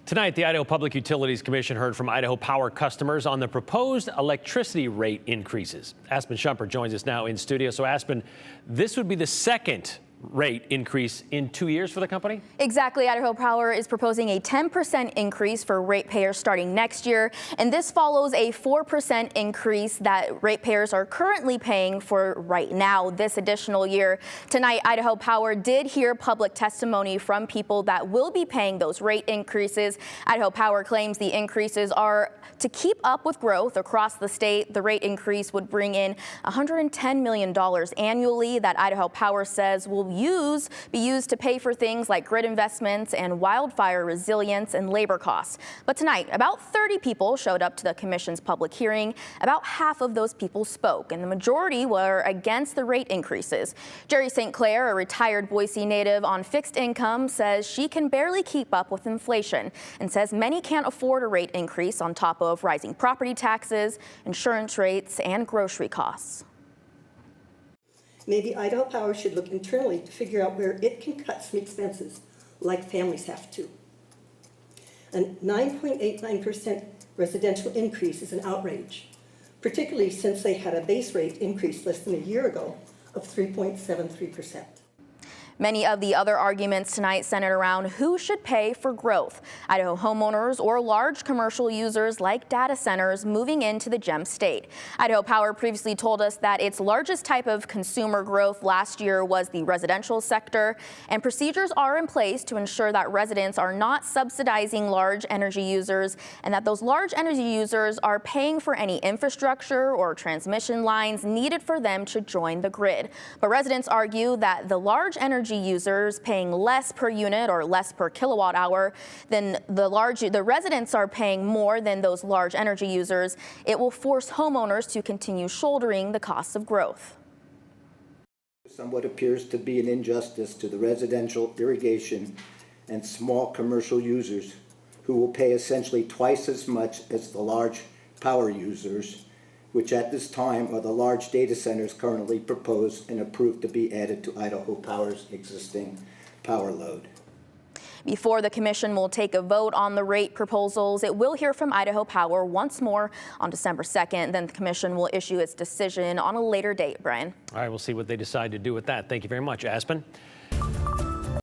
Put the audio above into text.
Tonight, the Idaho Public Utilities Commission heard from Idaho Power customers on the proposed electricity rate increases. Aspen Shumper joins us now in studio. So, Aspen, this would be the second rate increase in 2 years for the company? Exactly. Idaho Power is proposing a 10% increase for ratepayers starting next year, and this follows a 4% increase that ratepayers are currently paying for right now this additional year. Tonight, Idaho Power did hear public testimony from people that will be paying those rate increases. Idaho Power claims the increases are to keep up with growth across the state. The rate increase would bring in $110 million annually that Idaho Power says will be used to pay for things like grid investments and wildfire resilience and labor costs. But tonight, about 30 people showed up to the commission's public hearing. About half of those people spoke, and the majority were against the rate increases. Jerry St. Clair, a retired Boise native on fixed income, says she can barely keep up with inflation and says many can't afford a rate increase on top of rising property taxes, insurance rates, and grocery costs. Maybe Idaho Power should look internally to figure out where it can cut some expenses, like families have to. A 9.89% residential increase is an outrage, particularly since they had a base rate increase less than a year ago of 3.73%. Many of the other arguments tonight centered around who should pay for growth. Idaho homeowners or large commercial users like data centers moving into the gem state. Idaho Power previously told us that its largest type of consumer growth last year was the residential sector, and procedures are in place to ensure that residents are not subsidizing large energy users and that those large energy users are paying for any infrastructure or transmission lines needed for them to join the grid. But residents argue that the large energy users paying less per unit or less per kilowatt hour than the residents are paying more than those large energy users. It will force homeowners to continue shouldering the costs of growth. Somewhat appears to be an injustice to the residential, irrigation, and small commercial users who will pay essentially twice as much as the large power users, which at this time are the large data centers currently proposed and approved to be added to Idaho Power's existing power load. Before the commission will take a vote on the rate proposals, it will hear from Idaho Power once more on December 2nd. Then the commission will issue its decision on a later date. Brian. All right, we'll see what they decide to do with that. Thank you very much, Aspen.